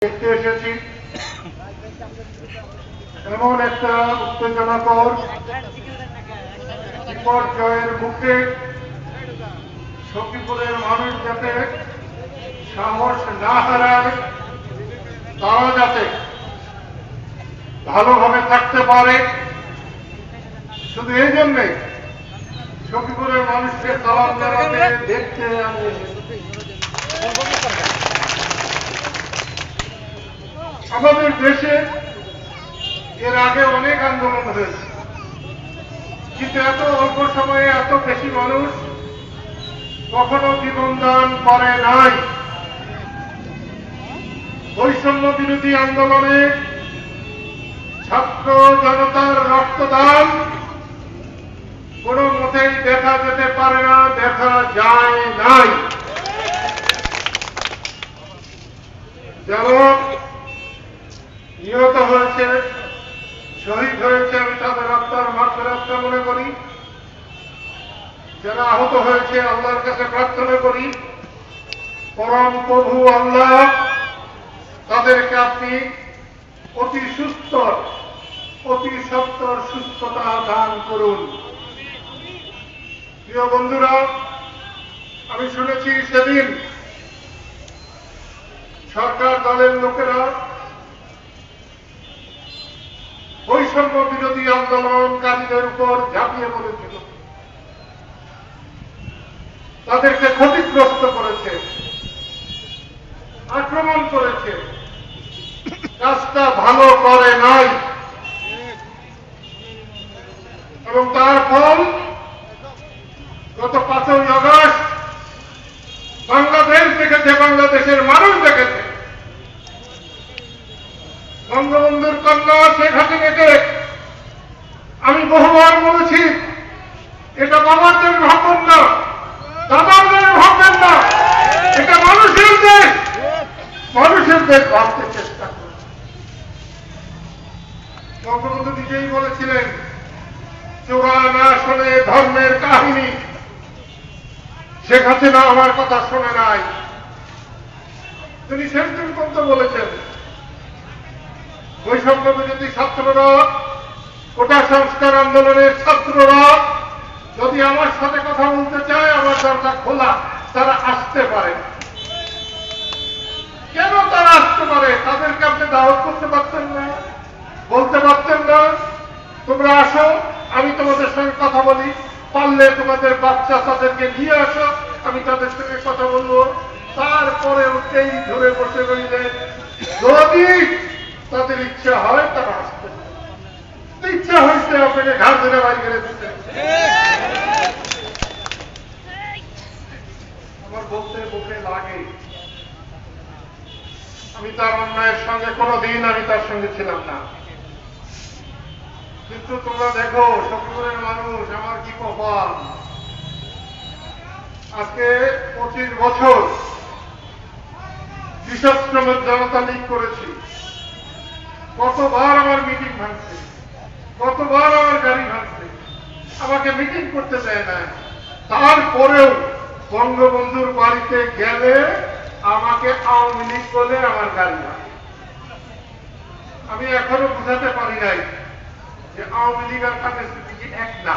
দেখতে এসেছি এমন একটা উত্তেজনাকর বিপর্যয়ের মুখে সখীপুরের মানুষ যাতে সাহস না হারায়, তারা যাতে ভালোভাবে থাকতে পারে, শুধু এই জন্যে সখীপুরের মানুষকে সালাম জানাতে দেখতে আমি আমাদের দেশে এর আগে অনেক আন্দোলন হয়েছে, কিন্তু এত অল্প সময়ে এত বেশি মানুষ কখনো জীবনদান করে নাই। বৈষম্য বিরোধী আন্দোলনে ছাত্র জনতার রক্তদান কোন মতেই দেখা যেতে পারে না, দেখা যায় নাই। যেমন নিহত হয়েছে, শহীদ হয়েছে, আমি তাদের আত্মার মাগফিরাত কামনা করি। যারা আহত হয়েছে আল্লাহর কাছে প্রার্থনা করি, পরম প্রভু আল্লাহ তাদেরকে আপনি অতি সত্তর সুস্থতা দান করুন। প্রিয় বন্ধুরা, আমি শুনেছি সেদিন সরকার দলের লোকেরা বৈষম্য বিরোধী আন্দোলনকারীদের উপর ঝাঁপিয়ে পড়েছিল, তাদেরকে ক্ষতিগ্রস্ত করেছে, আক্রমণ করেছে, কাজটা ভালো করে নাই এবং তার ফল গত 5ই আগস্ট বাংলাদেশ দেখেছে, বাংলাদেশের মানুষ দেখেছে। বঙ্গবন্ধুর কন্যা শেখ হাসিনাকে আমি বহুবার বলেছি, এটা বাবাদের ভাববেন না, দাদাদের ভাববেন না, এটা মানুষের দেশ, মানুষের দেশ ভাবতে চেষ্টা করুন। বঙ্গবন্ধু নিজেই বলেছিলেন, চোরা না শোনে ধর্মের কাহিনী। শেখ হাসিনা আমার কথা শোনে নাই। তিনি সেন্ট্রাল পর্যন্ত বলেছেন, বৈষম্য বিরোধী ছাত্ররা, কোটা সংস্কার আন্দোলনের ছাত্ররা যদি আমার সাথে কথা বলতে চায়, আমার দরজা খোলা, তারা আসতে পারে। কেন তারা আসতে পারে? তাদেরকে আপনি দাওয়াত করতে পারতেন না, বলতে পারতেন না তোমরা আসো, আমি তোমাদের সঙ্গে কথা বলি, পারলে তোমাদের বাচ্চা তাদেরকে নিয়ে আসো, আমি তাদের সঙ্গে কথা বলবো। তারপরে ওকেই ধরে বসে রইলেন, যদি তাদের ইচ্ছা হয় তারা আসতে পারে। ইচ্ছা হয়েছে আপনাকে ঘাট ধরে বাড়ি করে দিতে। আমার বলতে বুকে লাগে, আমি তার অন্যায়ের সঙ্গে কোনোদিন আমি তার সঙ্গে ছিলাম না, কিন্তু তোমরা দেখো সখীপুরের মানুষ আমার কি কপাল। আজকে 25 বছর কৃষক শ্রমিক জনতা লীগ করেছি, কতবার আমার মিটিং ভাঙছে, কতবার আমার গাড়ি ভাঙছে, আমাকে মিটিং করতে দেয় না। তারপরেও বঙ্গবন্ধুর বাড়িতে গেলে আমাকে আওয়ামী লীগ বলে আমার গাড়ি ভাঙে। আমি এখনো বুঝাতে পারি নাই যে আওয়ামী লীগ আর কাদের এক না।